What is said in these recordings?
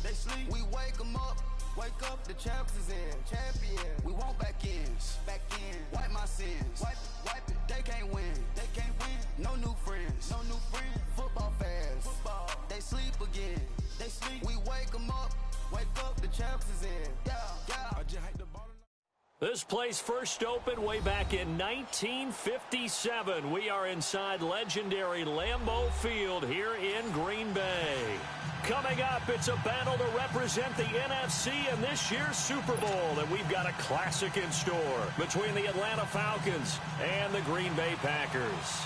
They sleep, we wake them up. Wake up, the champs is in. Champion, we want back ends. Back in, wipe my sins. Wipe it, they can't win. They can't win. No new friends. No new friends. Football fans. Football, they sleep again. They sleep, we wake them up. Wake up, the champs is in. Yeah, yeah. I just hate the ball. This place first opened way back in 1957. We are inside legendary Lambeau Field here in Green Bay. Coming up, it's a battle to represent the NFC in this year's Super Bowl, and we've got a classic in store between the Atlanta Falcons and the Green Bay Packers.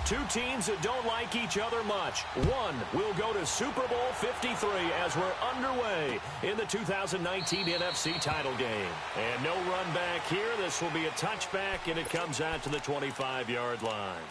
Two teams that don't like each other much. One will go to Super Bowl 53 as we're underway in the 2019 NFC title game. And no run back here. This will be a touchback, and it comes out to the 25-yard line.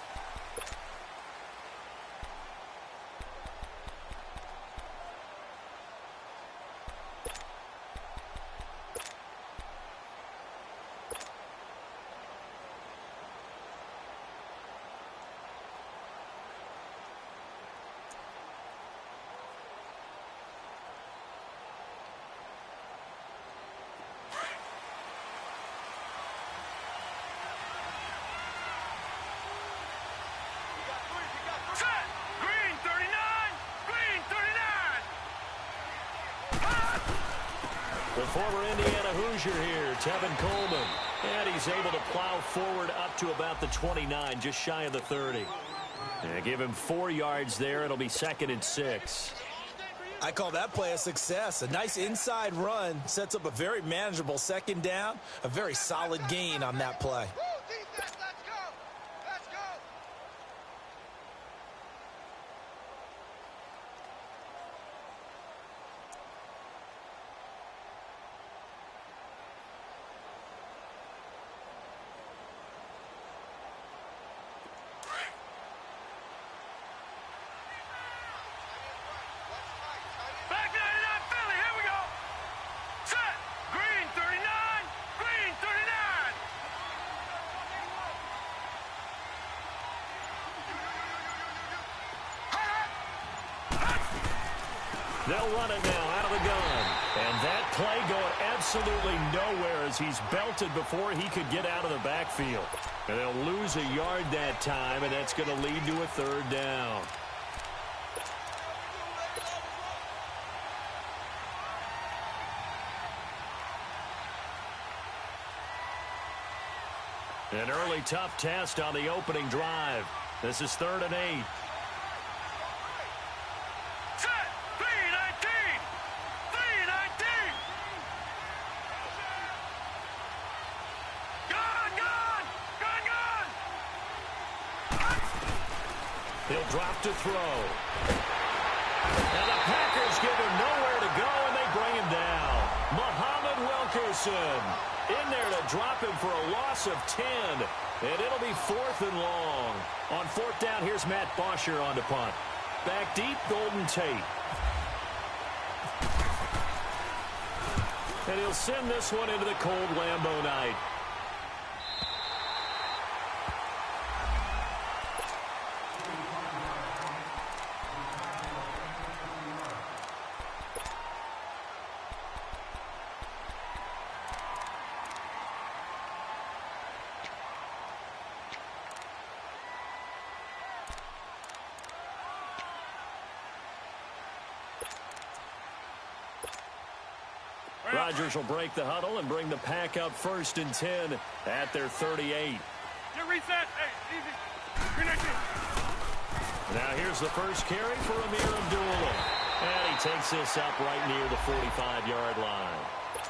The former Indiana Hoosier here, Tevin Coleman. And he's able to plow forward up to about the 29, just shy of the 30. And give him 4 yards there. It'll be 2nd and 6. I call that play a success. A nice inside run sets up a very manageable 2nd down. A very solid gain on that play. They'll run it now out of the gun. And that play going absolutely nowhere as he's belted before he could get out of the backfield. And they'll lose a yard that time, and that's going to lead to a 3rd down. An early tough test on the opening drive. This is 3rd and 8. He'll drop to throw. And the Packers give him nowhere to go, and they bring him down. Muhammad Wilkerson in there to drop him for a loss of 10. And it'll be 4th and long. On 4th down, here's Matt Bosher on to punt. Back deep, Golden Tate. And he'll send this one into the cold Lambeau night. Rodgers will break the huddle and bring the pack up 1st and 10 at their 38. Get reset. Hey, easy. Now here's the first carry for Amir Abdullah. And he takes this up right near the 45-yard line.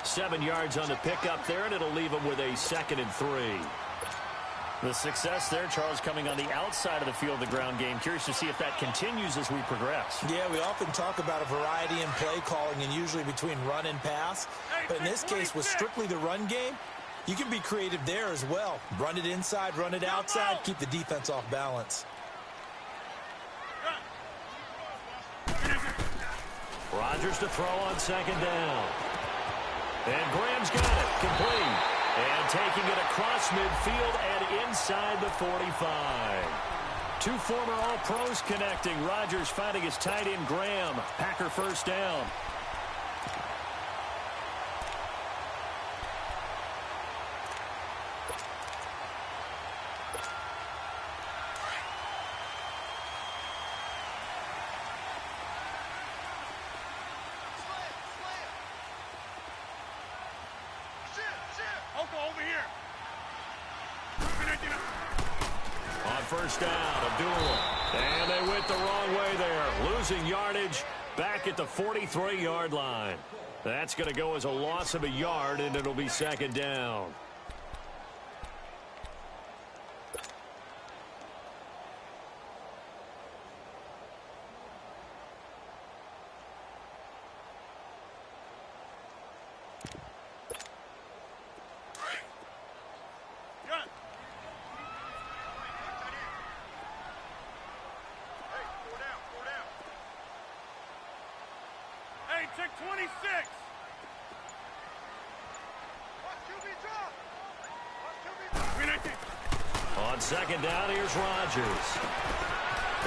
7 yards on the pickup there, and it'll leave him with a 2nd and 3. The success there, Charles, coming on the outside of the field, the ground game. Curious to see if that continues as we progress. Yeah, we often talk about a variety in play calling and usually between run and pass. But in this case, with strictly the run game, you can be creative there as well. Run it inside, run it outside, keep the defense off balance. Rodgers to throw on 2nd down. And Graham's got it, complete. And taking it across midfield and inside the 45. two former All-Pros connecting. Rodgers finding his tight end, Graham. Packer first down. Over here. On first down, Abdullah. And they went the wrong way there. Losing yardage back at the 43-yard line. That's going to go as a loss of a yard, and it'll be second down. Check 26. On second down, here's Rodgers.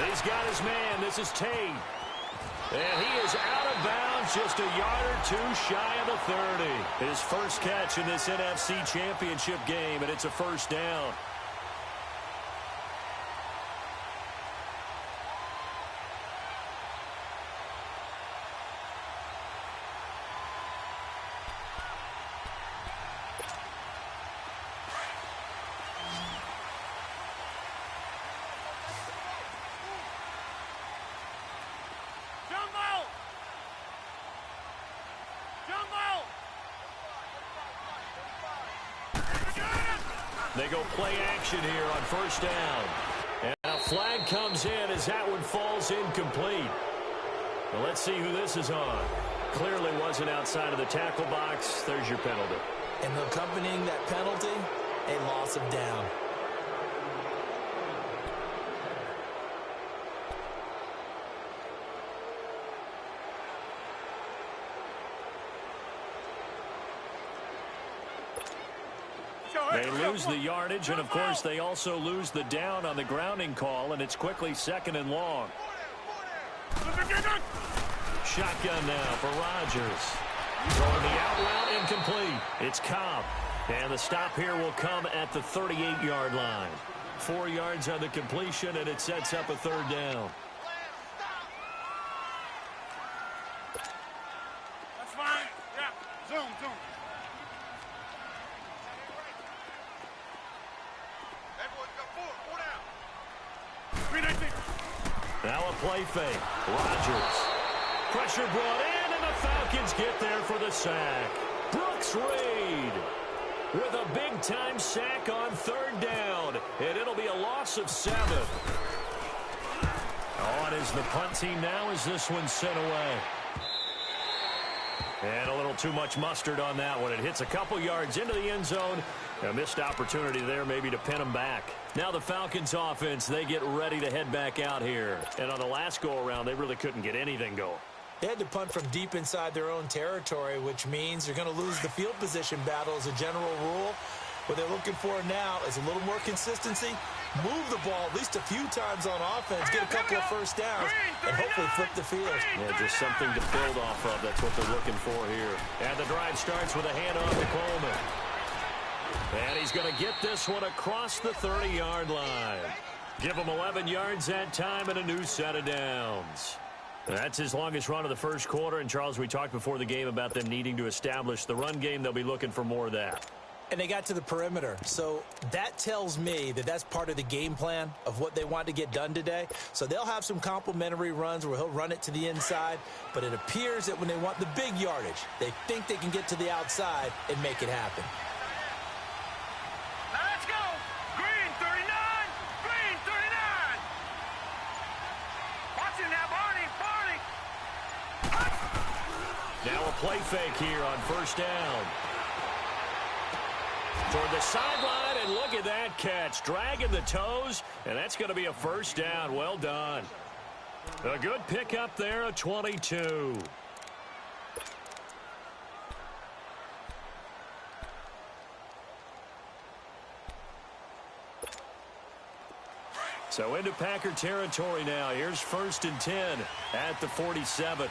He's got his man. This is Tate. And he is out of bounds, just a yard or two shy of the 30. His first catch in this NFC Championship game, and it's a first down. They go play action here on first down. And a flag comes in as that one falls incomplete. Well, let's see who this is on. Clearly wasn't outside of the tackle box. There's your penalty. And accompanying that penalty, a loss of down. They lose the yardage, and, of course, they also lose the down on the grounding call, and it's quickly second and long. Shotgun now for Rodgers. Throwing the out route incomplete. It's Cobb. And the stop here will come at the 38-yard line. 4 yards on the completion, and it sets up a third down. That's fine. Yeah. Zoom. Now a play fake. Rodgers. Pressure brought in, and the Falcons get there for the sack. Brooks Reed with a big-time sack on third down, and it'll be a loss of 7. On is the punt team now as this one's sent away. And a little too much mustard on that one. It hits a couple yards into the end zone. A missed opportunity there maybe to pin them back. Now the Falcons offense, they get ready to head back out here. And on the last go-around, they really couldn't get anything going. They had to punt from deep inside their own territory, which means they're going to lose the field position battle as a general rule. What they're looking for now is a little more consistency, move the ball at least a few times on offense, get a couple of first downs, and hopefully flip the field. Yeah, just something to build off of. That's what they're looking for here. And the drive starts with a handoff to Coleman. And he's going to get this one across the 30-yard line. Give him 11 yards that time and a new set of downs. That's his longest run of the first quarter. And, Charles, we talked before the game about them needing to establish the run game. They'll be looking for more of that. And they got to the perimeter. So that tells me that that's part of the game plan of what they want to get done today. So they'll have some complimentary runs where he'll run it to the inside. But it appears that when they want the big yardage, they think they can get to the outside and make it happen. Let's go. Green 39. Green 39. Watching that, Barney. Now a play fake here on first down. Toward the sideline, and look at that catch. Dragging the toes, and that's going to be a first down. Well done. A good pickup there, a 22. So into Packer territory now. Here's 1st and 10 at the 47.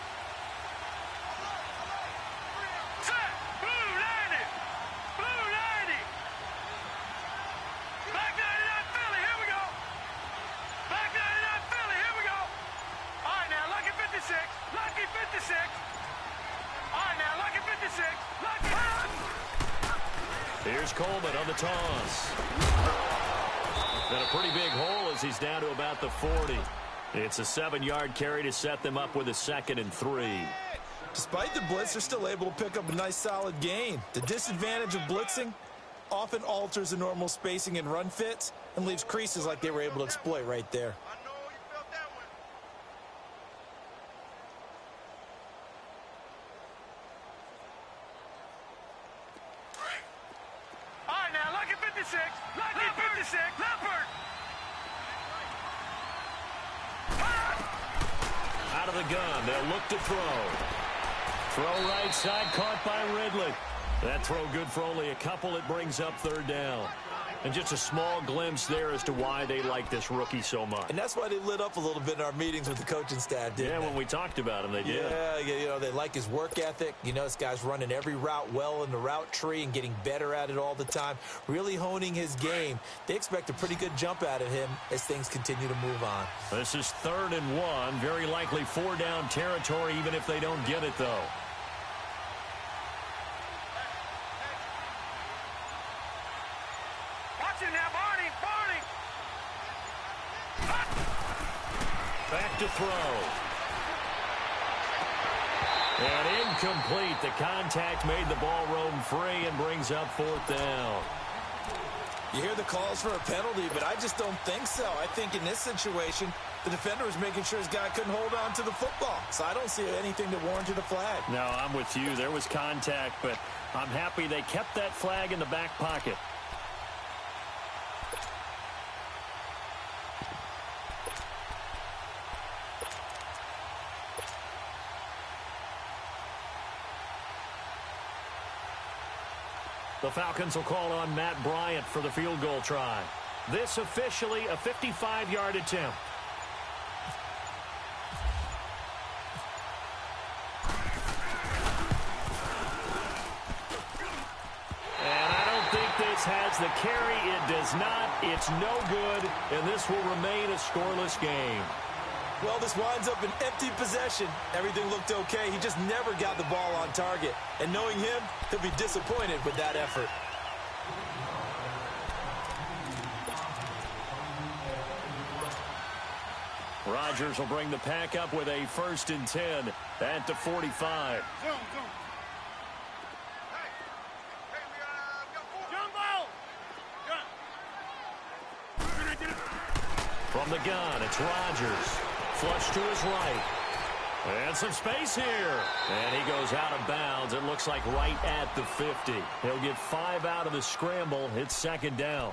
Here's Coleman on the toss. And a pretty big hole as he's down to about the 40. It's a 7-yard carry to set them up with a 2nd and 3. Despite the blitz, they're still able to pick up a nice solid gain. The disadvantage of blitzing often alters the normal spacing and run fits and leaves creases like they were able to exploit right there. Out of the gun, they'll look to throw. Throw right side, caught by Ridley. That throw good for only a couple. It brings up 3rd down. And just a small glimpse there as to why they like this rookie so much. And that's why they lit up a little bit in our meetings with the coaching staff, didn't they? When we talked about him, they did. Yeah, you know, they like his work ethic. You know, this guy's running every route well in the route tree and getting better at it all the time, really honing his game. They expect a pretty good jump out of him as things continue to move on. This is 3rd and 1. Very likely 4-down territory, even if they don't get it, though. Back to throw. And incomplete. The contact made the ball roam free and brings up 4th down. You hear the calls for a penalty, but I just don't think so. I think in this situation, the defender was making sure his guy couldn't hold on to the football. So I don't see anything that warranted a flag. No, I'm with you. There was contact, but I'm happy they kept that flag in the back pocket. The Falcons will call on Matt Bryant for the field goal try. This officially a 55-yard attempt. And I don't think this has the carry. It does not. It's no good, and this will remain a scoreless game. Well, this winds up an empty possession. Everything looked okay. He just never got the ball on target. And knowing him, he'll be disappointed with that effort. Rodgers will bring the pack up with a 1st and 10 at the 45. From the gun, it's Rodgers. Flush to his right. And some space here. And he goes out of bounds. It looks like right at the 50. He'll get 5 out of the scramble. It's 2nd down.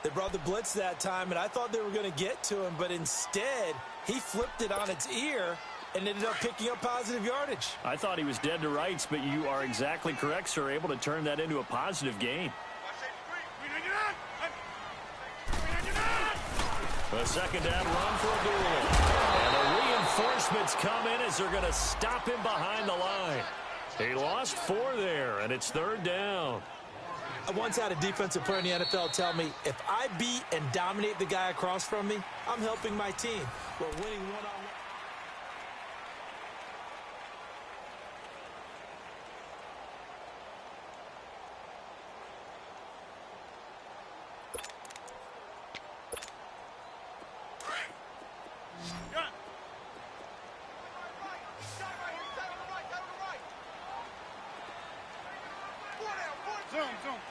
They brought the blitz that time, and I thought they were going to get to him, but instead, he flipped it on its ear and ended up picking up positive yardage. I thought he was dead to rights, but you are exactly correct, sir. Able to turn that into a positive gain. A 2nd down run for a goal. And the reinforcements come in as they're going to stop him behind the line. He lost 4 there, and it's 3rd down. I once had a defensive player in the NFL tell me, if I beat and dominate the guy across from me, I'm helping my team. We're winning one-on-one. Zoom.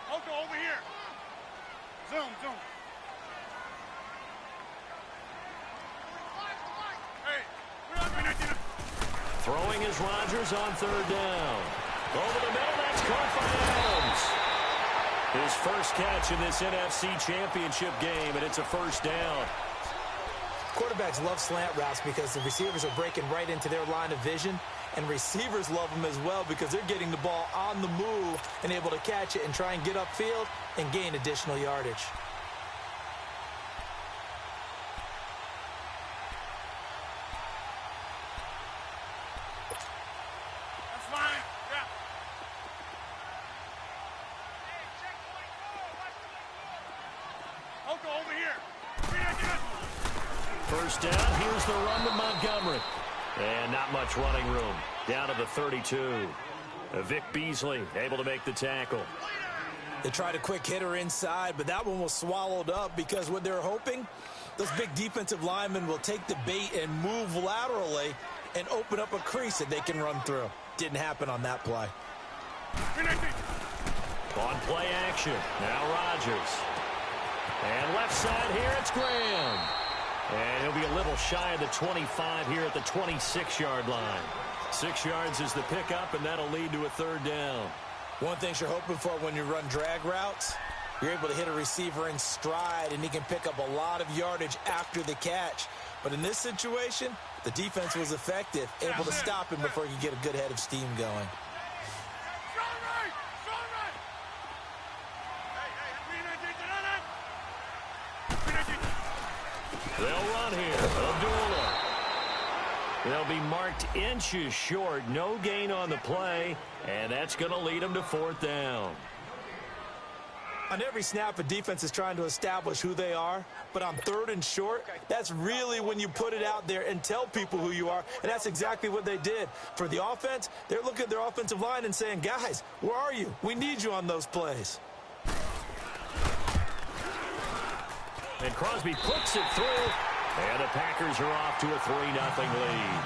Oko, over here. Zoom. Hey, throwing is Rodgers on 3rd down. Over the middle, that's caught by Adams. His first catch in this NFC Championship game, and it's a 1st down. Quarterbacks love slant routes because the receivers are breaking right into their line of vision, and receivers love them as well because they're getting the ball on the move and able to catch it and try and get upfield and gain additional yardage. First down, here's the run to Montgomery. And not much running room. Down to the 32. Vic Beasley able to make the tackle. They tried a quick hitter inside, but that one was swallowed up because what they're hoping, those big defensive linemen will take the bait and move laterally and open up a crease that they can run through. Didn't happen on that play. On play action, now Rodgers. And left side here, it's Graham. And he'll be a little shy of the 25 here at the 26-yard line. 6 yards is the pickup, and that'll lead to a third down. One thing you're hoping for when you run drag routes, you're able to hit a receiver in stride, and he can pick up a lot of yardage after the catch. But in this situation, the defense was effective, able to stop him before he could get a good head of steam going. They'll run here. Abdullah. They'll be marked inches short. No gain on the play, and that's going to lead them to fourth down. On every snap, a defense is trying to establish who they are, but on third and short, that's really when you put it out there and tell people who you are, and that's exactly what they did. For the offense, they're looking at their offensive line and saying, guys, where are you? We need you on those plays. And Crosby puts it through, and the Packers are off to a 3-0 lead.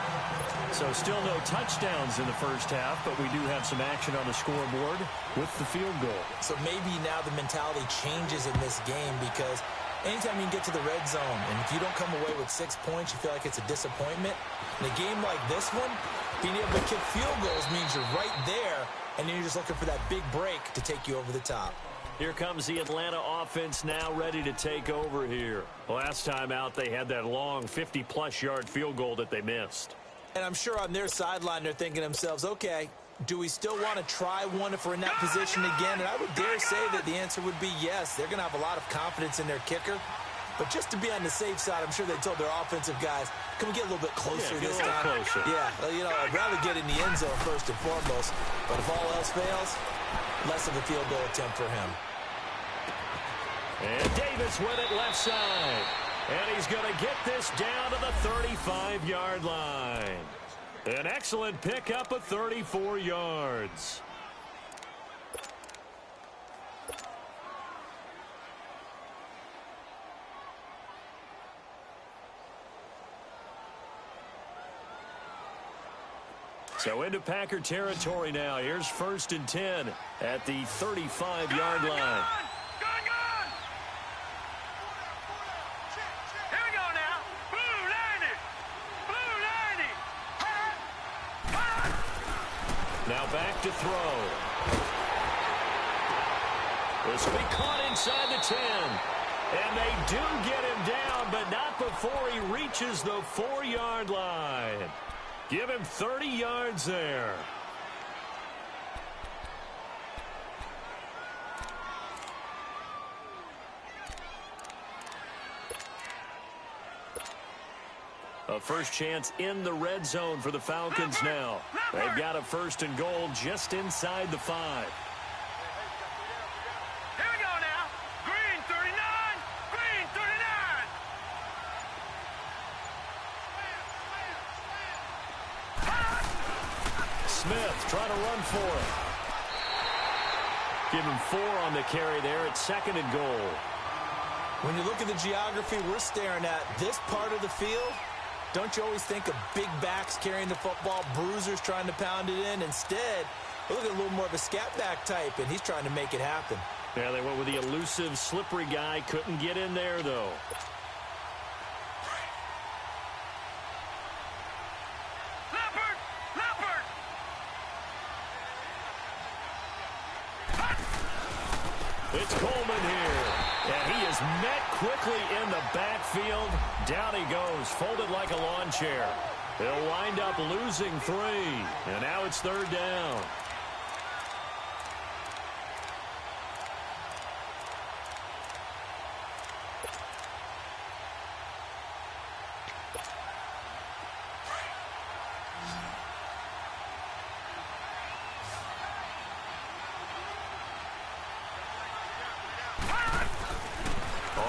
So still no touchdowns in the first half, but we do have some action on the scoreboard with the field goal. So maybe now the mentality changes in this game because anytime you can get to the red zone, and if you don't come away with 6 points, you feel like it's a disappointment. In a game like this one, being able to kick field goals means you're right there, and then you're just looking for that big break to take you over the top. Here comes the Atlanta offense now ready to take over here. Last time out, they had that long 50-plus yard field goal that they missed. And I'm sure on their sideline, they're thinking to themselves, okay, do we still want to try one if we're in that position again? And I would dare say that the answer would be yes. They're going to have a lot of confidence in their kicker. But just to be on the safe side, I'm sure they told their offensive guys, can we get a little bit closer this time? Closer. Yeah, you know, I'd rather get in the end zone first and foremost. But if all else fails, less of a field goal attempt for him. And Davis with it left side. And he's going to get this down to the 35-yard line. An excellent pickup of 34 yards. So into Packer territory now. Here's 1st and 10 at the 35-yard line. Now back to throw. This will be caught inside the 10. And they do get him down, but not before he reaches the 4-yard line. Give him 30 yards there. A first chance in the red zone for the Falcons now. They've got a 1st and goal just inside the 5. Here we go now. Green 39. Green 39. Smith trying to run for it. Give him 4 on the carry there at 2nd and goal. When you look at the geography we're staring at, this part of the field, don't you always think of big backs carrying the football, bruisers trying to pound it in? Instead, look at a little more of a scat back type, and he's trying to make it happen. Yeah, they went with the elusive, slippery guy. Couldn't get in there, though. It's Coleman here. And he is met quickly in the backfield. Down he goes, folded like a lawn chair. They'll wind up losing 3. And now it's 3rd down.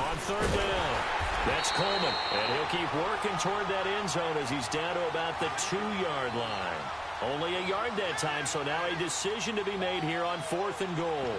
On third down, that's Coleman. And he'll keep working toward that end zone as he's down to about the 2-yard line. Only a yard that time, so now a decision to be made here on 4th and goal.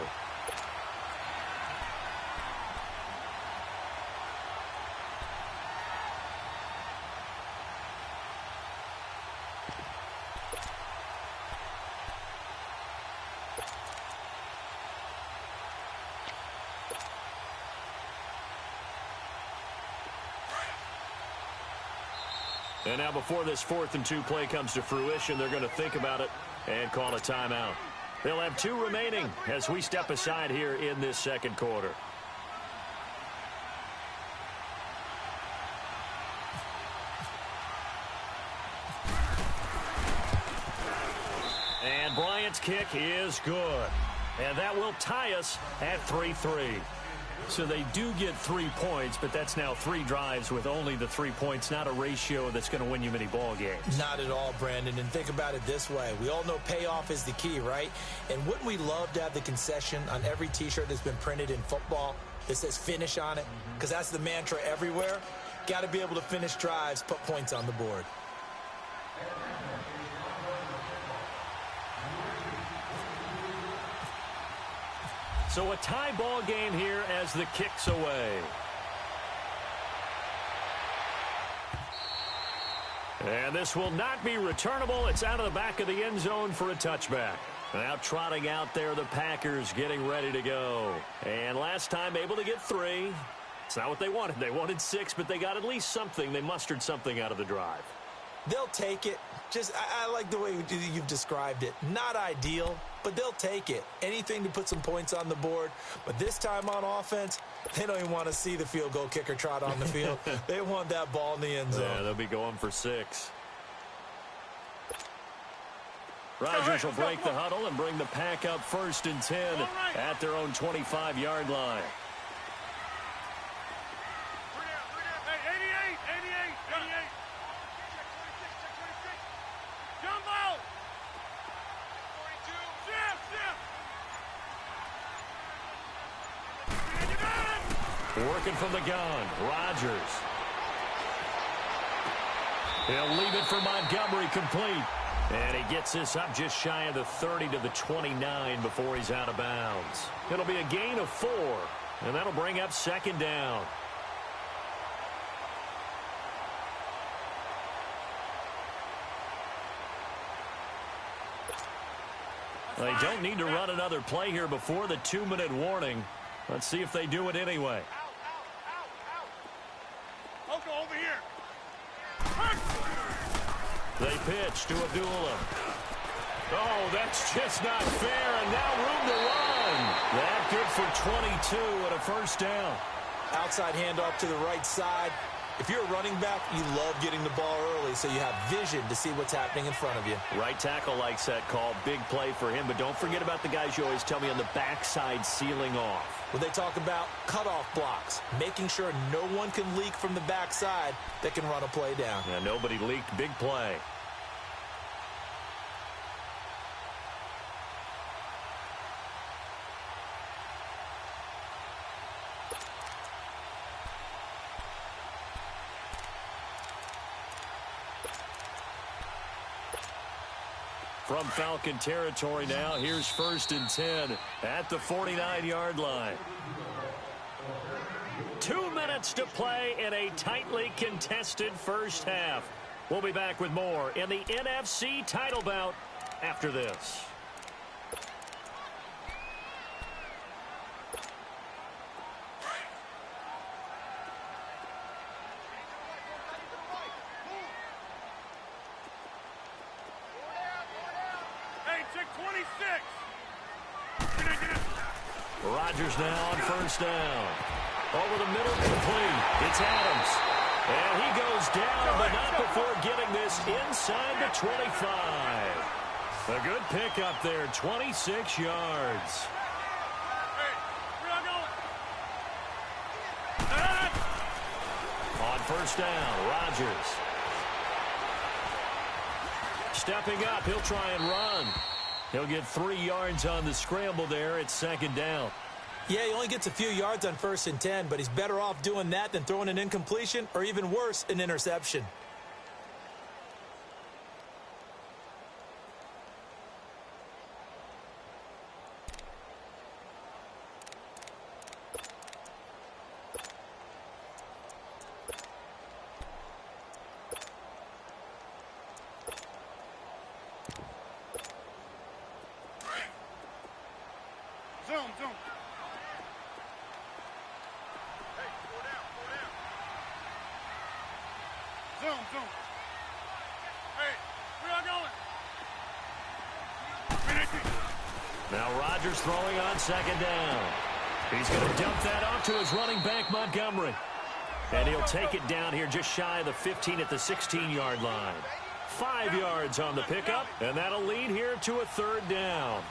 And now before this 4th and 2 play comes to fruition, they're going to think about it and call a timeout. They'll have 2 remaining as we step aside here in this second quarter. And Bryant's kick is good. And that will tie us at 3-3. So they do get 3 points, but that's now 3 drives with only the 3 points, not a ratio that's going to win you many ball games. Not at all, Brandon. And think about it this way. We all know payoff is the key, right? And wouldn't we love to have the concession on every T-shirt that's been printed in football that says finish on it? Because that's the mantra everywhere. Got to be able to finish drives, put points on the board. So a tie ball game here as the kick's away. And this will not be returnable. It's out of the back of the end zone for a touchback. Now trotting out there, the Packers getting ready to go. And last time able to get 3. It's not what they wanted. They wanted 6, but they got at least something. They mustered something out of the drive. They'll take it. I like the way you've described it. Not ideal, but they'll take it. Anything to put some points on the board. But this time on offense, they don't even want to see the field goal kicker trot on the field. They want that ball in the end zone. Yeah, they'll be going for 6. Rodgers will break the huddle and bring the pack up 1st and 10 at their own 25-yard line. Working from the gun, Rodgers. He'll leave it for Montgomery complete. And he gets this up just shy of the 30 to the 29 before he's out of bounds. It'll be a gain of 4, and that'll bring up 2nd down. They don't need to run another play here before the 2-minute warning. Let's see if they do it anyway. Over here. They pitch to Abdullah. Oh, that's just not fair, and now room to run. That good for 22 and a 1st down. Outside handoff to the right side. If you're a running back, you love getting the ball early so you have vision to see what's happening in front of you. Right tackle likes that call. Big play for him, but don't forget about the guys you always tell me on the backside sealing off. When they talk about cutoff blocks, making sure no one can leak from the backside that can run a play down. Yeah, nobody leaked. Big play. From Falcon territory now, here's 1st and 10 at the 49-yard line. 2 minutes to play in a tightly contested first half. We'll be back with more in the NFC title bout after this. Rodgers now on 1st down. Over the middle, complete. It's Adams. And he goes down, but not before getting this inside the 25. A good pickup there, 26 yards. On 1st down, Rodgers. Stepping up, he'll try and run. He'll get 3 yards on the scramble there. It's 2nd down. Yeah, he only gets a few yards on 1st and 10, but he's better off doing that than throwing an incompletion or even worse, an interception. Zoom. Hey, go down. Zoom. Hey, where y'all going? Now Rodgers throwing on 2nd down. He's going to dump that off to his running back, Montgomery. And he'll take it down here just shy of the 15 at the 16-yard line. 5 yards on the pickup, and that'll lead here to a 3rd down.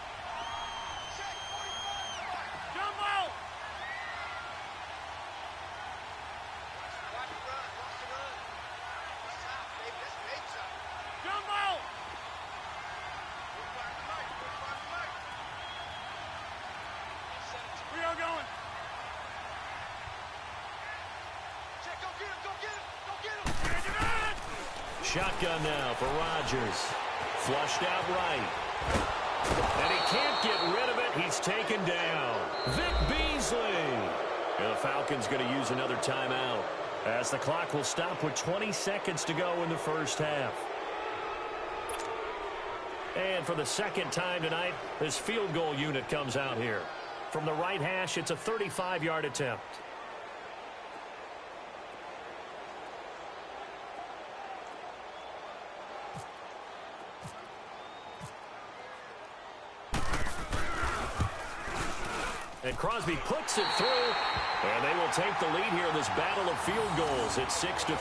Shotgun now for Rodgers. Flushed out right. And he can't get rid of it. He's taken down. Vic Beasley. And the Falcons going to use another timeout, as the clock will stop with 20 seconds to go in the first half. And for the 2nd time tonight, this field goal unit comes out here. From the right hash, it's a 35-yard attempt. And Crosby puts it through, and they will take the lead here in this battle of field goals. It's 6-3.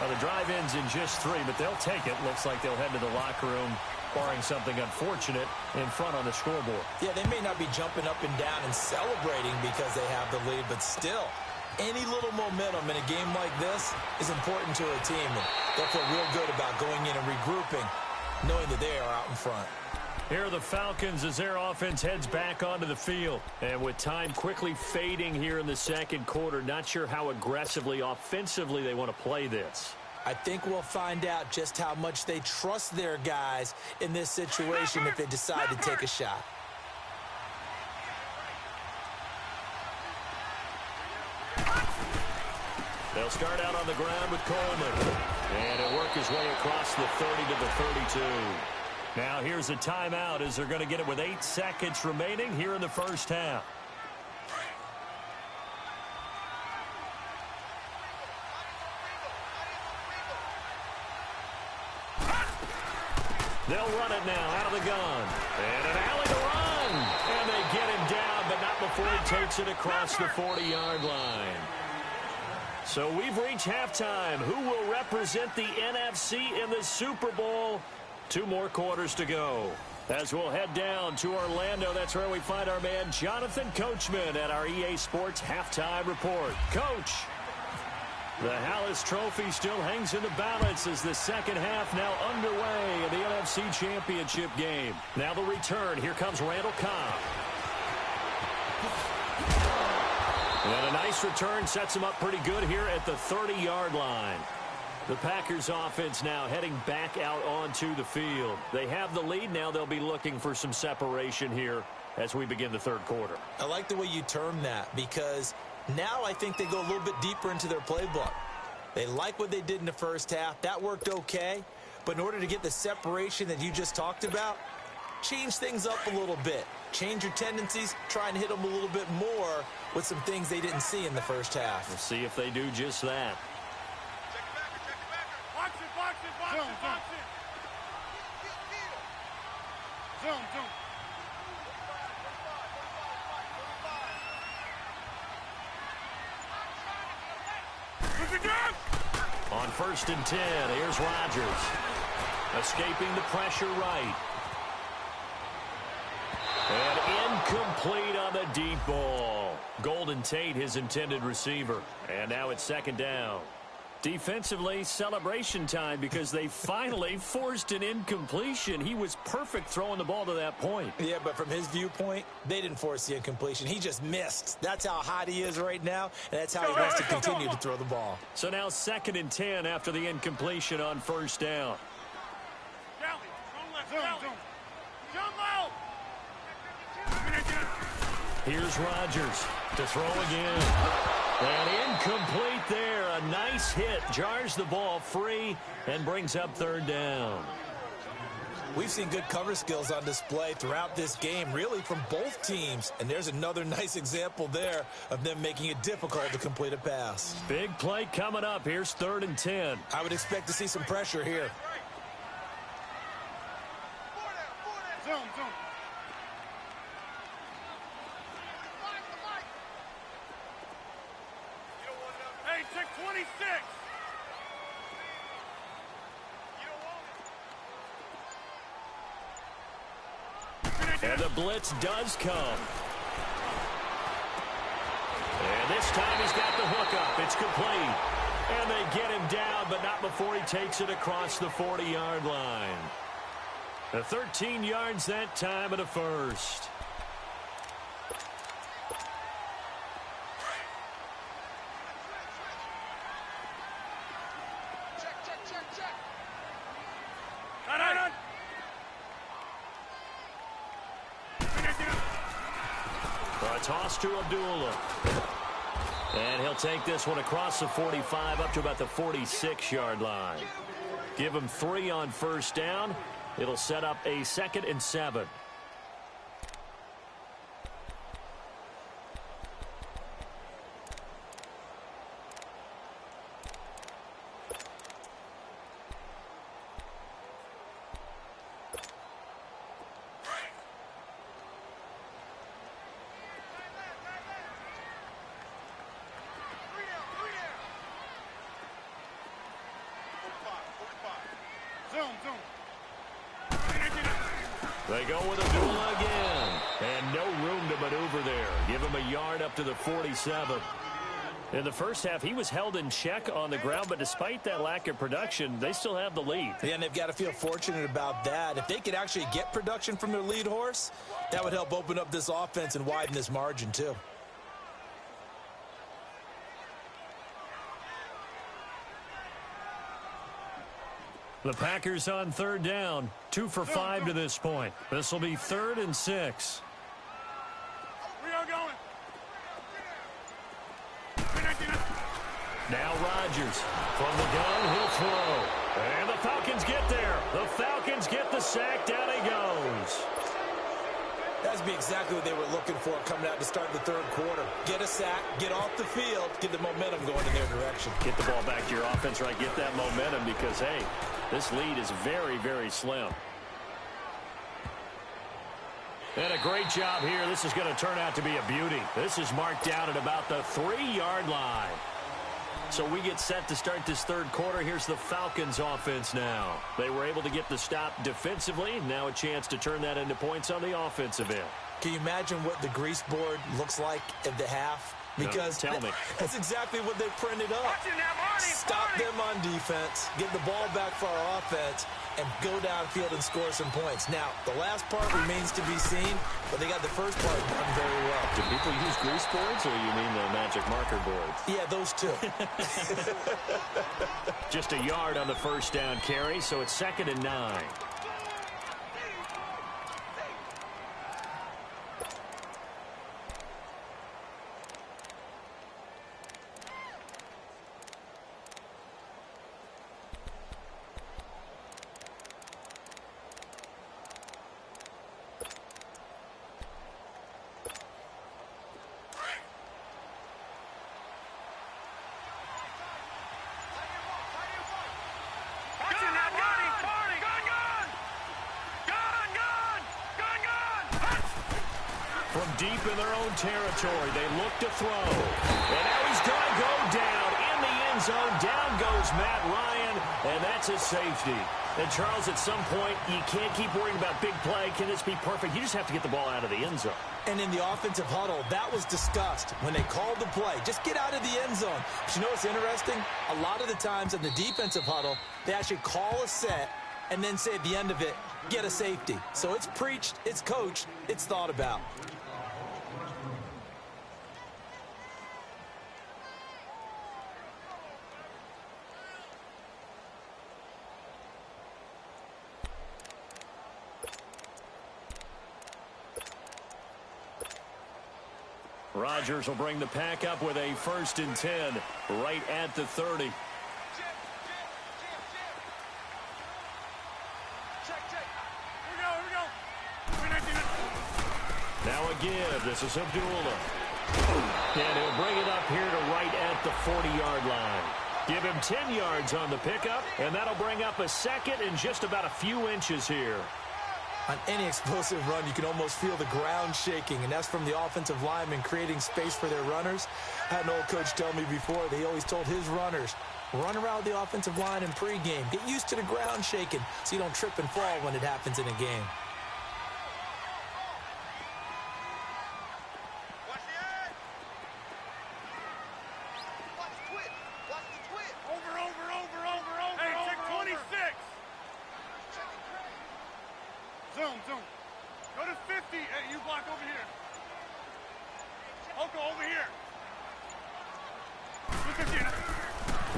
Now, the drive ends in just 3, but they'll take it. Looks like they'll head to the locker room, barring something unfortunate, in front on the scoreboard. Yeah, they may not be jumping up and down and celebrating because they have the lead, but still, any little momentum in a game like this is important to a team. And they'll feel real good about going in and regrouping, knowing that they are out in front. Here are the Falcons as their offense heads back onto the field. And with time quickly fading here in the 2nd quarter, not sure how aggressively, offensively they want to play this. I think we'll find out just how much they trust their guys in this situation if they decide to take a shot. They'll start out on the ground with Coleman. And he'll work his way across the 30 to the 32. Now here's a timeout as they're going to get it with 8 seconds remaining here in the first half. They'll run it now out of the gun. And an alley to run. And they get him down, but not before he takes it across the 40-yard line. So we've reached halftime. Who will represent the NFC in the Super Bowl? 2 more quarters to go. As we'll head down to Orlando, that's where we find our man Jonathan Coachman at our EA Sports Halftime Report. Coach, the Hallis Trophy still hangs in the balance as the 2nd half now underway in the NFC Championship game. Now the return. Here comes Randall Cobb. And a nice return sets him up pretty good here at the 30-yard line. The Packers offense now heading back out onto the field. They have the lead. Now they'll be looking for some separation here as we begin the 3rd quarter. I like the way you term that, because now I think they go a little bit deeper into their playbook. They like what they did in the first half. That worked okay. But in order to get the separation that you just talked about, change things up a little bit. Change your tendencies. Try and hit them a little bit more with some things they didn't see in the first half. We'll see if they do just that. On 1st and 10, here's Rodgers. Escaping the pressure right. And incomplete on the deep ball. Golden Tate, his intended receiver. And now it's 2nd down. Defensively, celebration time because they finally forced an incompletion. He was perfect throwing the ball to that point. Yeah, but from his viewpoint, they didn't force the incompletion. He just missed. That's how hot he is right now, and that's how he wants to continue to throw the ball. So now 2nd and 10 after the incompletion on 1st down. Here's Rodgers to throw again. And incomplete there. A nice hit. Jars the ball free and brings up 3rd down. We've seen good cover skills on display throughout this game, really from both teams. And there's another nice example there of them making it difficult to complete a pass. Big play coming up. Here's 3rd and 10. I would expect to see some pressure here. Zone. Hey, check 26. And the blitz does come. And this time he's got the hook up. It's complete. And they get him down, but not before he takes it across the 40-yard line. The 13 yards that time of the first. A toss to Abdullah. And he'll take this one across the 45 up to about the 46-yard line. Give him 3 on 1st down. It'll set up a 2nd and 7. They go with Abdullah again. And no room to maneuver there. Give him a yard up to the 47. In the first half, he was held in check on the ground, but despite that lack of production, they still have the lead. Yeah, and they've got to feel fortunate about that. If they could actually get production from their lead horse, that would help open up this offense and widen this margin too. The Packers on 3rd down. 2 for 5 to this point. This will be 3rd and 6. We are going. Now Rodgers from the gun, he'll throw. And the Falcons get there. The Falcons get the sack. Down he goes. That's be exactly what they were looking for coming out to start the 3rd quarter. Get a sack, get off the field, get the momentum going in their direction. Get the ball back to your offense, right? Get that momentum because, hey, this lead is very, very slim. And a great job here. This is going to turn out to be a beauty. This is marked down at about the 3-yard line. So we get set to start this 3rd quarter. Here's the Falcons offense now. They were able to get the stop defensively. Now a chance to turn that into points on the offensive end. Can you imagine what the grease board looks like at the half? Because tell me. That's exactly what they printed up. Stop them on defense, get the ball back for our offense, and go downfield and score some points. Now, the last part remains to be seen, but they got the first part done very well. Do people use grease boards, or you mean the magic marker boards? Yeah, those two. Just a yard on the 1st down carry, so it's 2nd and 9. From deep in their own territory, they look to throw. And now he's going to go down in the end zone. Down goes Matt Ryan, and that's a safety. And, Charles, at some point, you can't keep worrying about big play. Can this be perfect? You just have to get the ball out of the end zone. And in the offensive huddle, that was discussed when they called the play. Just get out of the end zone. But you know what's interesting? A lot of the times in the defensive huddle, they actually call a set and then say at the end of it, get a safety. So it's preached, it's coached, it's thought about. Rodgers will bring the pack up with a 1st and 10 right at the 30. Now a give. This is Abdullah. And he'll bring it up here to right at the 40-yard line. Give him 10 yards on the pickup, and that'll bring up a 2nd and just about a few inches here. On any explosive run, you can almost feel the ground shaking, and that's from the offensive linemen creating space for their runners. I had an old coach tell me before, they always told his runners, run around the offensive line in pregame. Get used to the ground shaking so you don't trip and fall when it happens in a game. Zoom. Go to 50. Hey, you block over here. Oko over here.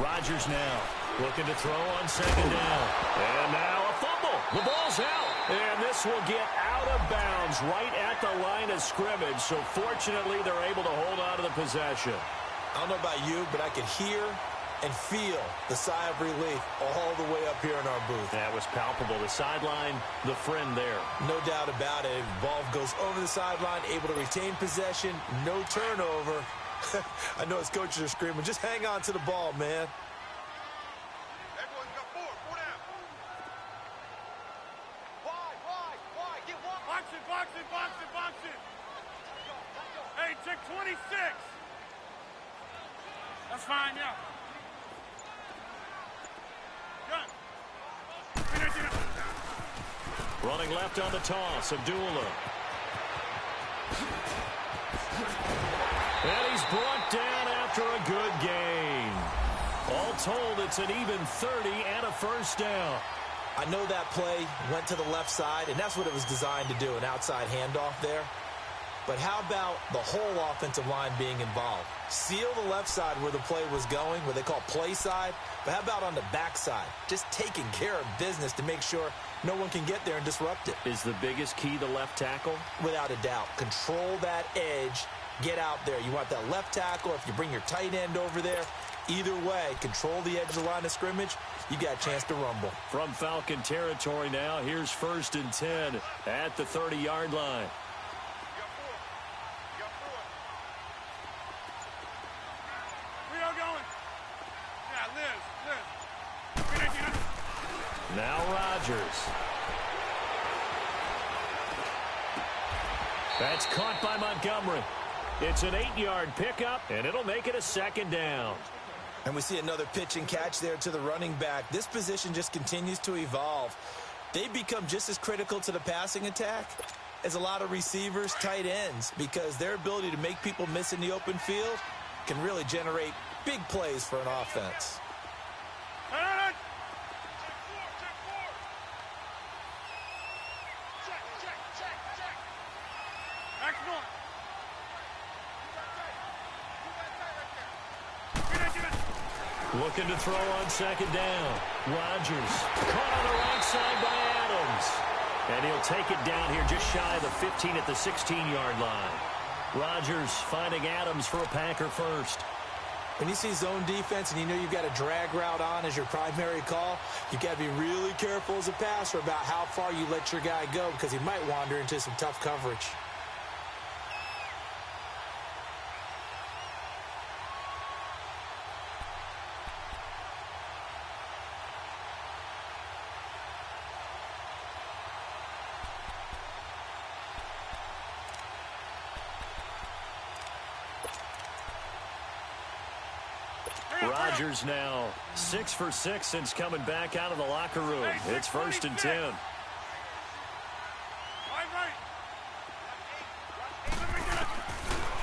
Rodgers now looking to throw on 2nd down. And now a fumble. The ball's out. And this will get out of bounds right at the line of scrimmage. So fortunately, they're able to hold on to the possession. I don't know about you, but I could hear and feel the sigh of relief all the way up here in our booth. That was palpable. The sideline, the friend there. No doubt about it. Ball goes over the sideline, able to retain possession, no turnover. I know his coaches are screaming, just hang on to the ball, man. Everyone's got four down. Wide. Get one. Box it. Hey, check 26. That's fine, yeah. Running left on the toss, Abdullah. And he's brought down after a good gain. All told, it's an even 30 and a 1st down. I know that play went to the left side, and that's what it was designed to do, an outside handoff there. But how about the whole offensive line being involved? Seal the left side where the play was going, what they call play side. But how about on the back side? Just taking care of business to make sure no one can get there and disrupt it. Is the biggest key the left tackle? Without a doubt. Control that edge. Get out there. You want that left tackle. If you bring your tight end over there, either way, control the edge of the line of scrimmage. You got a chance to rumble. From Falcon territory now, here's 1st and 10 at the 30-yard line. Now Rodgers. That's caught by Montgomery. It's an 8-yard pickup, and it'll make it a 2nd down. And we see another pitch and catch there to the running back. This position just continues to evolve. They become just as critical to the passing attack as a lot of receivers, tight ends, because their ability to make people miss in the open field can really generate big plays for an offense. Looking to throw on 2nd down. Rodgers caught on the right side by Adams. And he'll take it down here just shy of the 15 at the 16-yard line. Rodgers finding Adams for a Packer 1st. When you see zone defense and you know you've got a drag route on as your primary call, you've got to be really careful as a passer about how far you let your guy go because he might wander into some tough coverage. Rodgers now 6 for 6 since coming back out of the locker room. It's 1st and 10.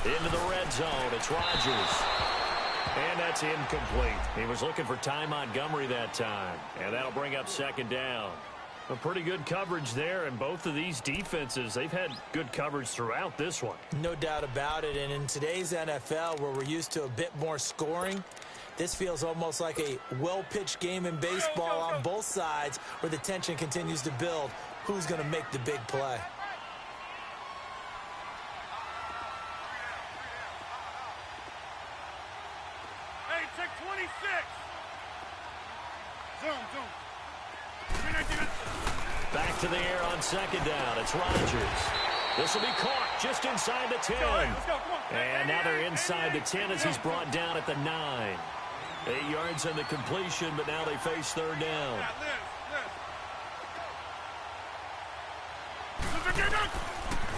Into the red zone. It's Rodgers. And that's incomplete. He was looking for Ty Montgomery that time. And that'll bring up 2nd down. A pretty good coverage there, and both of these defenses, they've had good coverage throughout this one. No doubt about it, and in today's NFL, where we're used to a bit more scoring, this feels almost like a well-pitched game in baseball on both sides, where the tension continues to build. Who's going to make the big play? Hey, check 26. Zoom. Back to the air on 2nd down. It's Rodgers. This will be caught just inside the 10. Let's go, come on. And now they're inside the 10 as he's brought down at the 9. 8 yards on the completion, but now they face 3rd down.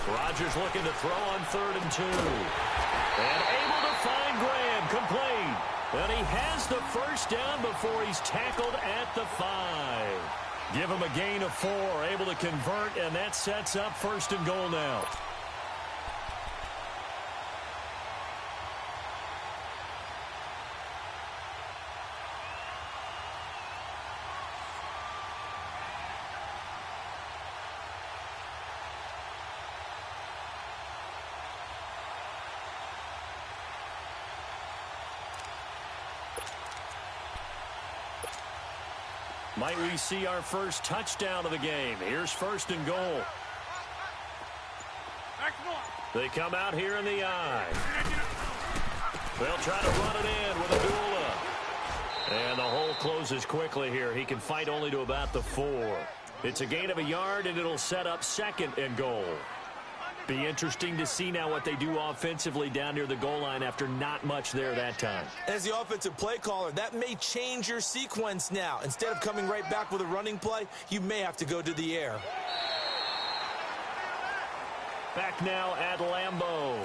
Rodgers looking to throw on 3rd and 2. And able to find Graham, complete. And he has the 1st down before he's tackled at the 5. Give him a gain of 4, able to convert, and that sets up 1st and goal now. Might we see our first touchdown of the game? Here's 1st and goal. They come out here in the I. They'll try to run it in with Abdullah. And the hole closes quickly here. He can fight only to about the 4. It's a gain of a yard, and it'll set up 2nd and goal. Be interesting to see now what they do offensively down near the goal line after not much there that time. As the offensive play caller, that may change your sequence now. Instead of coming right back with a running play, you may have to go to the air. Back now at Lambeau.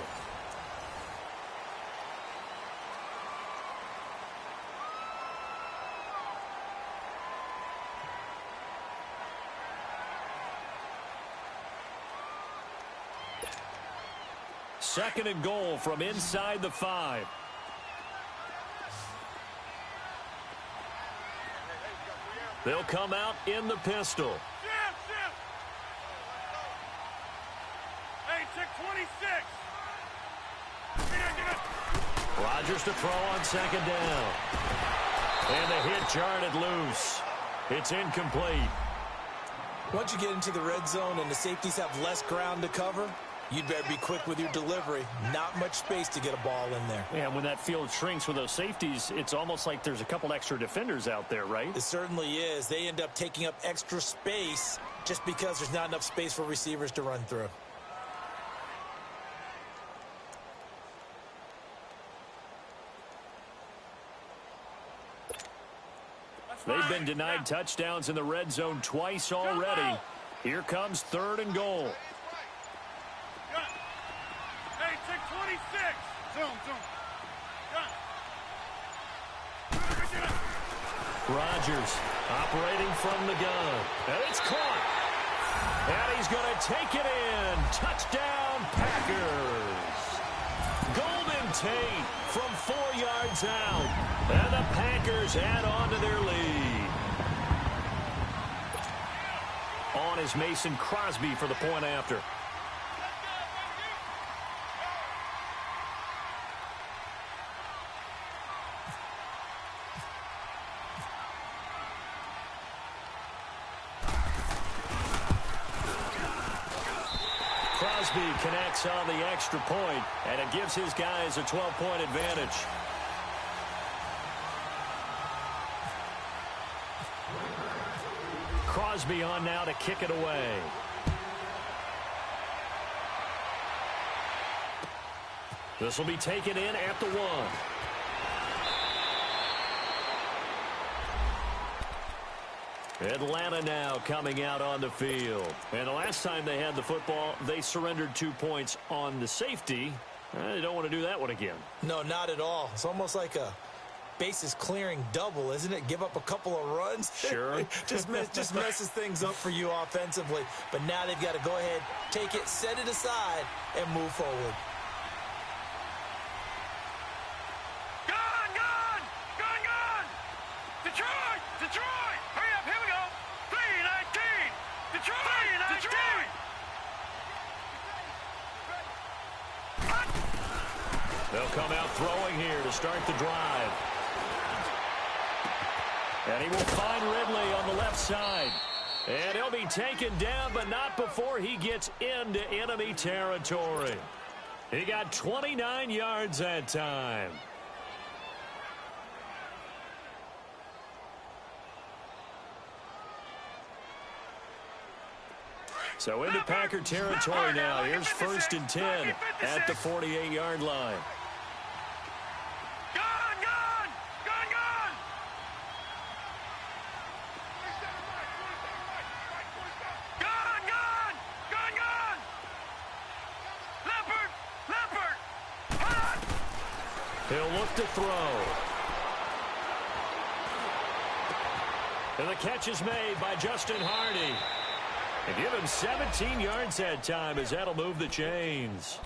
Second and goal from inside the 5. They'll come out in the pistol. Hey, check 26. Rodgers to throw on 2nd down. And the hit jarred it loose. It's incomplete. Once you get into the red zone and the safeties have less ground to cover, you'd better be quick with your delivery. Not much space to get a ball in there. Yeah, when that field shrinks with those safeties, it's almost like there's a couple extra defenders out there, right? It certainly is. They end up taking up extra space just because there's not enough space for receivers to run through. They've been denied touchdowns in the red zone twice already. Here comes 3rd and goal. Hey, check 26. Zoom. Rodgers operating from the gun. And it's caught. And he's going to take it in. Touchdown, Packers. Golden Tate from 4 yards out. And the Packers add on to their lead. On is Mason Crosby for the point after. Crosby connects on the extra point, and it gives his guys a 12-point advantage. Crosby on now to kick it away. This will be taken in at the 1. Atlanta now coming out on the field. And the last time they had the football, they surrendered 2 points on the safety. They don't want to do that one again. No, not at all. It's almost like a bases clearing double, isn't it? Give up a couple of runs. Sure. just messes things up for you offensively. But now they've got to go ahead, take it, set it aside, and move forward. Gone! Detroit! Hurry up, here we go! 319! Detroit! They'll come out throwing here to start the drive. And he will find Ridley on the left side. And he'll be taken down, but not before he gets into enemy territory. He got 29 yards that time. So into Packer territory now. Here's 1st and 10 at the 48-yard line. He'll look to throw. And the catch is made by Justin Hardy. And give him 17 yards that time as that'll move the chains.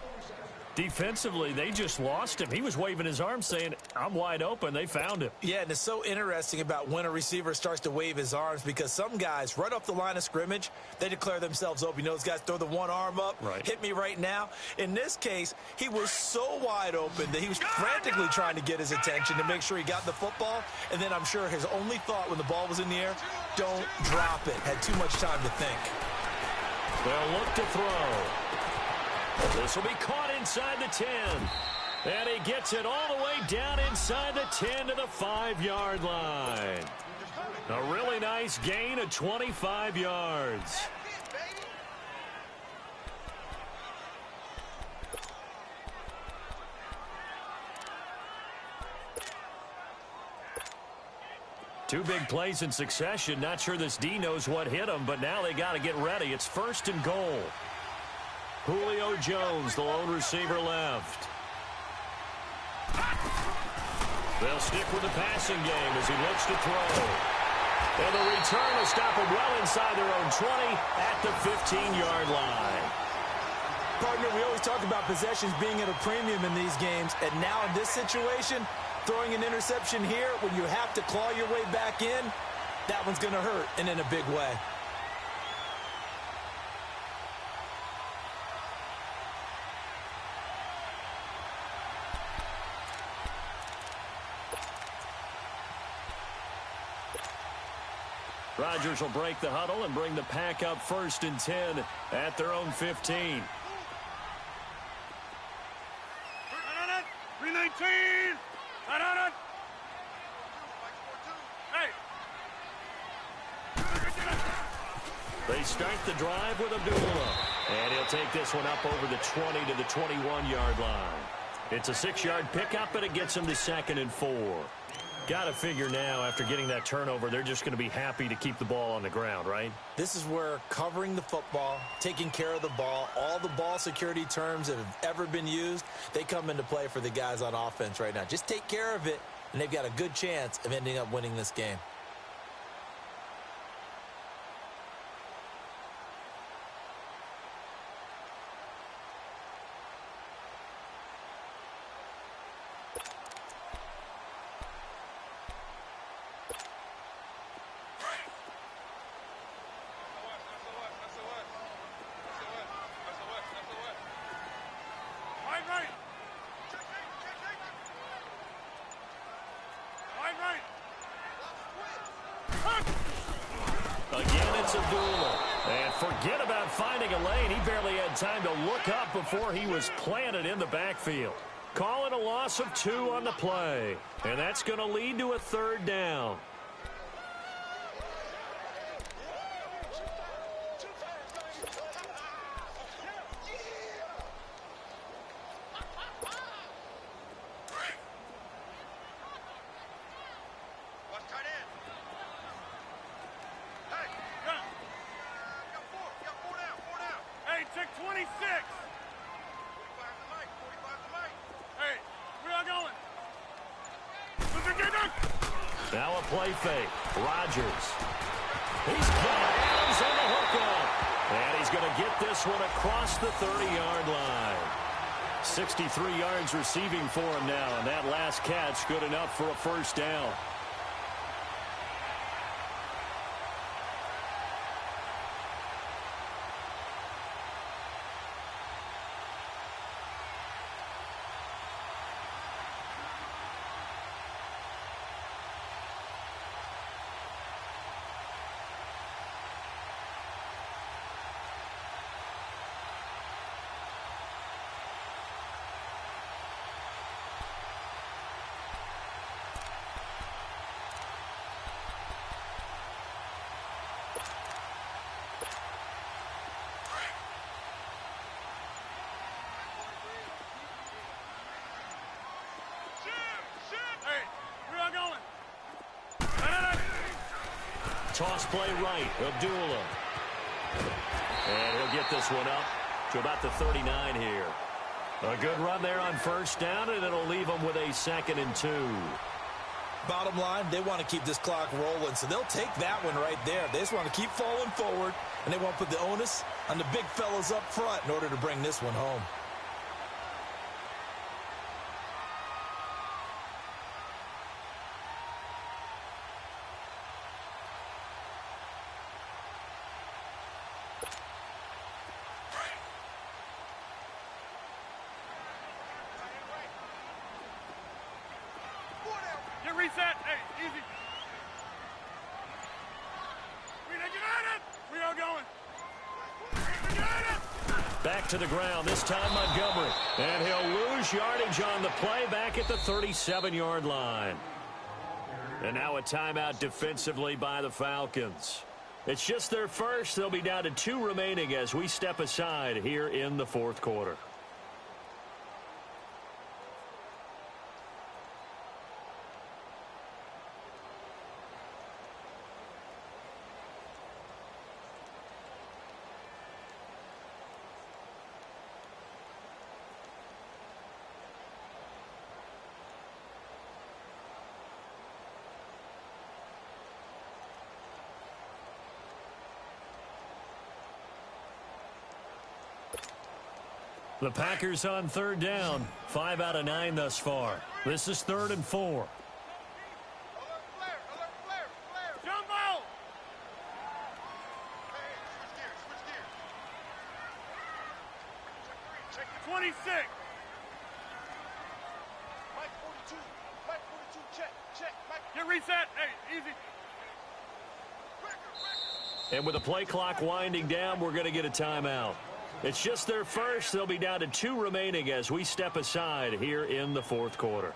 Defensively, they just lost him. He was waving his arms saying, I'm wide open. They found him. Yeah, and it's so interesting about when a receiver starts to wave his arms because some guys, right off the line of scrimmage, they declare themselves open. You know, those guys throw the one arm up, hit me right now. In this case, he was so wide open that he was frantically trying to get his attention to make sure he got the football. And then I'm sure his only thought when the ball was in the air, don't drop it. Had too much time to think. They'll look to throw. This will be caught inside the 10. And he gets it all the way down inside the 10 to the 5-yard line. A really nice gain of 25 yards. Two big plays in succession. Not sure this D knows what hit him, but now they got to get ready. It's 1st and goal. Julio Jones, the lone receiver left. They'll stick with the passing game as he looks to throw. And the return will stop him well inside their own 20 at the 15-yard line. Partner, we always talk about possessions being at a premium in these games, and now in this situation, throwing an interception here when you have to claw your way back in, that one's going to hurt, and in a big way. Rodgers will break the huddle and bring the Pack up 1st and 10 at their own 15. 319! Hey! They start the drive with Abdullah. And he'll take this one up over the 20 to the 21-yard line. It's a 6-yard pickup, and it gets him to 2nd and 4. Got to figure now, after getting that turnover, they're just going to be happy to keep the ball on the ground, right? This is where covering the football, taking care of the ball, all the ball security terms that have ever been used, they come into play for the guys on offense right now. Just take care of it, and they've got a good chance of ending up winning this game. Again, it's Abdullah. And forget about finding a lane. He barely had time to look up before he was planted in the backfield. Calling a loss of 2 on the play. And that's going to lead to a 3rd down. Now a play fake. Rodgers. He's got hands on the hookup. And he's going to get this one across the 30-yard line. 63 yards receiving for him now, and that last catch good enough for a first down. Toss play right, Abdullah. And he'll get this one up to about the 39 here. A good run there on first down, and it'll leave them with a 2nd and 2. Bottom line, they want to keep this clock rolling, so they'll take that one right there. They just want to keep falling forward, and they want to put the onus on the big fellas up front in order to bring this one home. Reset. Hey, easy. We are going. Back to the ground, this time Montgomery. And he'll lose yardage on the play back at the 37-yard line. And now a timeout defensively by the Falcons. It's just their first. They'll be down to 2 remaining as we step aside here in the 4th quarter. The Packers on 3rd down. 5 out of 9 thus far. This is 3rd and 4. Jumbo! 26. Mike 42. Mike 42. Check. Mike. Get reset. Hey, easy. And with the play clock winding down, we're going to get a timeout. It's just their first. They'll be down to 2 remaining as we step aside here in the 4th quarter.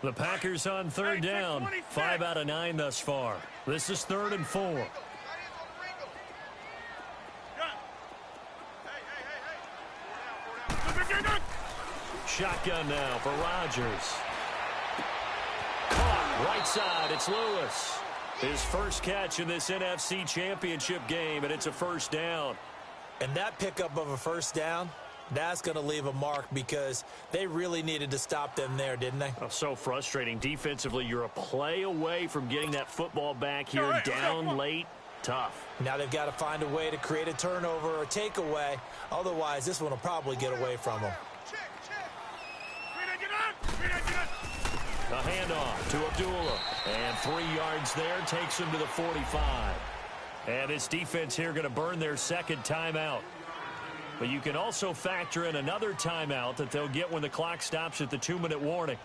The Packers on 3rd down. 5 out of 9 thus far. This is 3rd and 4. Shotgun now for Rodgers. Caught right side. It's Lewis. His first catch in this NFC Championship game, and it's a first down. And that pickup of a first down, that's going to leave a mark because they really needed to stop them there, didn't they? Oh, so frustrating. Defensively, you're a play away from getting that football back here down late. Tough. Now they've got to find a way to create a turnover or takeaway. Otherwise, this one will probably get away from them. A handoff to Abdullah. And 3 yards there takes him to the 45. And this defense here going to burn their 2nd timeout. But you can also factor in another timeout that they'll get when the clock stops at the 2-minute warning.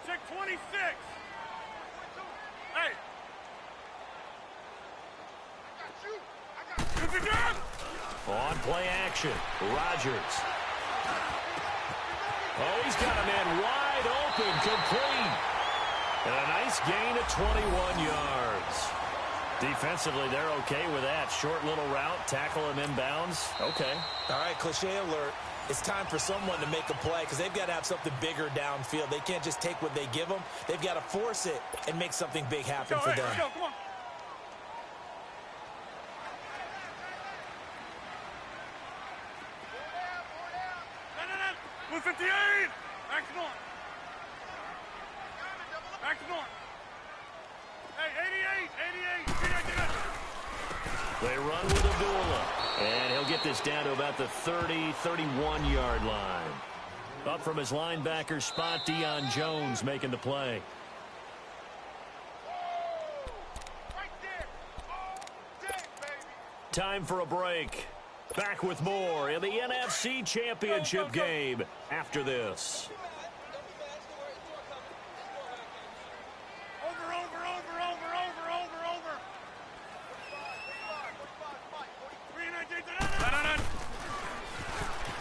Check 26. Hey. On play action, Rodgers. Oh, he's got a man wide open, complete. And a nice gain of 21 yards. Defensively, they're okay with that. Short little route, tackle him inbounds. Okay. All right, cliche alert. It's time for someone to make a play because they've got to have something bigger downfield. They can't just take what they give them. They've got to force it and make something big happen for them. Let's go, come on. No. 58. Back to north. Back to north. Hey, 88. They run with Abdullah. And he'll get this down to about the 30, 31-yard line. Up from his linebacker spot, Deion Jones making the play. Right there. All day, baby. Time for a break. Back with more in the NFC Championship game after this. Over.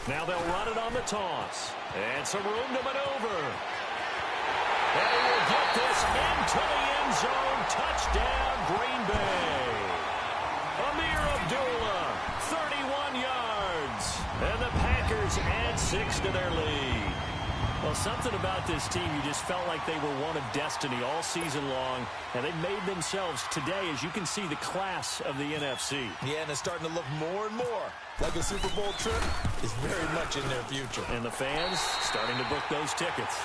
Now they'll run it on the toss. And some room to maneuver. And he will get this into the end zone. Touchdown, Green Bay. Amir Abdullah, 31 yards. And the Packers add 6 to their lead. Well, something about this team, you just felt like they were one of destiny all season long, and they made themselves today, as you can see, the class of the NFC. Yeah, and it's starting to look more and more like a Super Bowl trip is very much in their future. And the fans starting to book those tickets.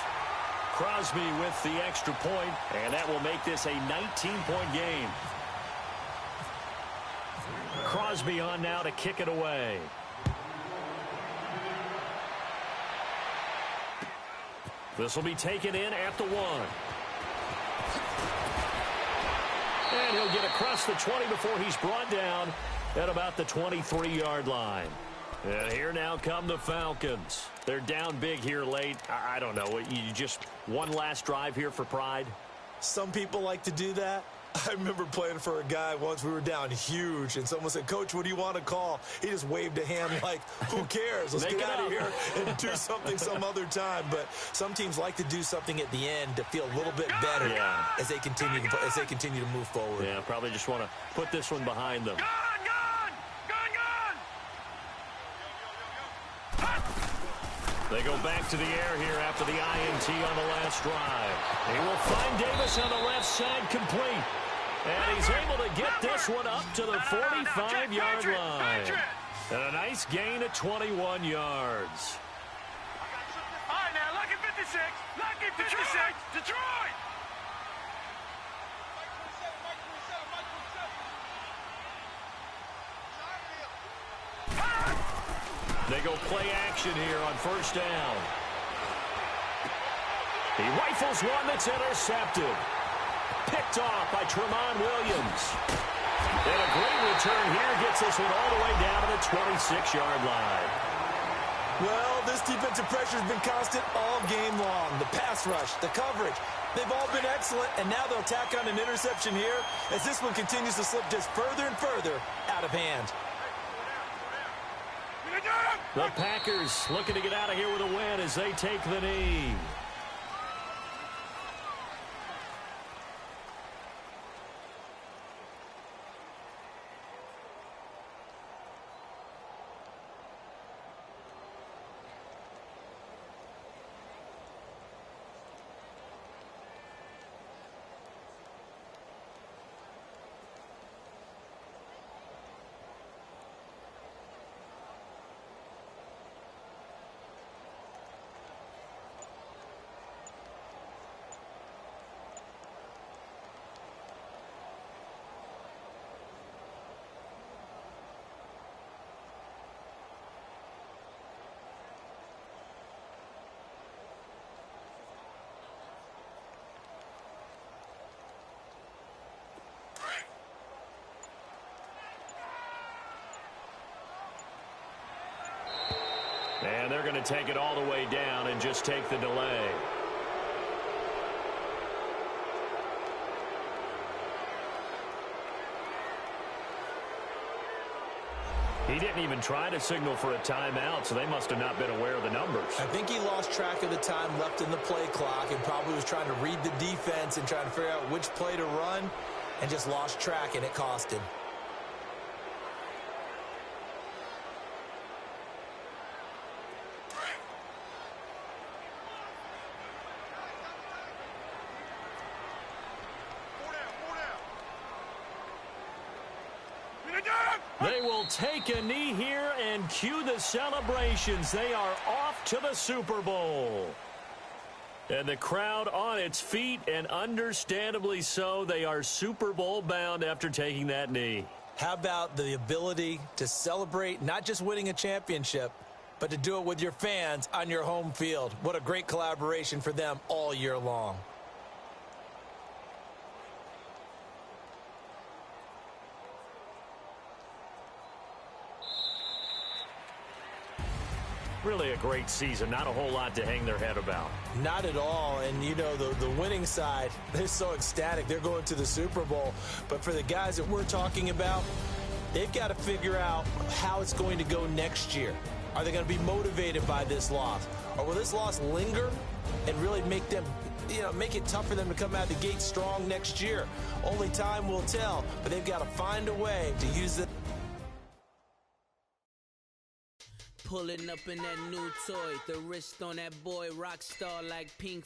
Crosby with the extra point, and that will make this a 19-point game. Crosby on now to kick it away. This will be taken in at the 1. And he'll get across the 20 before he's brought down at about the 23-yard line. And here now come the Falcons. They're down big here late. I don't know. You just one last drive here for pride? Some people like to do that. I remember playing for a guy once. We were down huge, and someone said, "Coach, what do you want to call?" He just waved a hand like, who cares? Let's get out of here and do something some other time. But some teams like to do something at the end to feel a little bit better as they continue to move forward. Yeah, probably just want to put this one behind them. Gone! They go back to the air here after the INT on the last drive. He will find Davis on the left side complete. And he's able to get this one up to the 45-yard line. And a nice gain of 21 yards. All right, now, look at 56. Look at 56. Detroit! They go play action here on first down. He rifles one that's intercepted. Picked off by Tramon Williams. And a great return here gets this one all the way down to the 26-yard line. Well, this defensive pressure has been constant all game long. The pass rush, the coverage, they've all been excellent, and now they'll tack on an interception here as this one continues to slip just further and further out of hand. The Packers looking to get out of here with a win as they take the knee. And they're going to take it all the way down and just take the delay. He didn't even try to signal for a timeout, so they must have not been aware of the numbers. I think he lost track of the time left in the play clock and probably was trying to read the defense and trying to figure out which play to run and just lost track, and it cost him. They will take a knee here and cue the celebrations. They are off to the Super Bowl. And the crowd on its feet, and understandably so. They are Super Bowl bound after taking that knee. How about the ability to celebrate not just winning a championship, but to do it with your fans on your home field? What a great collaboration for them all year long. Really a great season. Not a whole lot to hang their head about. Not at all. And, you know, the winning side, they're so ecstatic. They're going to the Super Bowl. But for the guys that we're talking about, they've got to figure out how it's going to go next year. Are they going to be motivated by this loss? Or will this loss linger and really make them, you know, make it tough for them to come out the gate strong next year? Only time will tell. But they've got to find a way to use it. Pulling up in that new toy, the wrist on that boy, rock star like Pink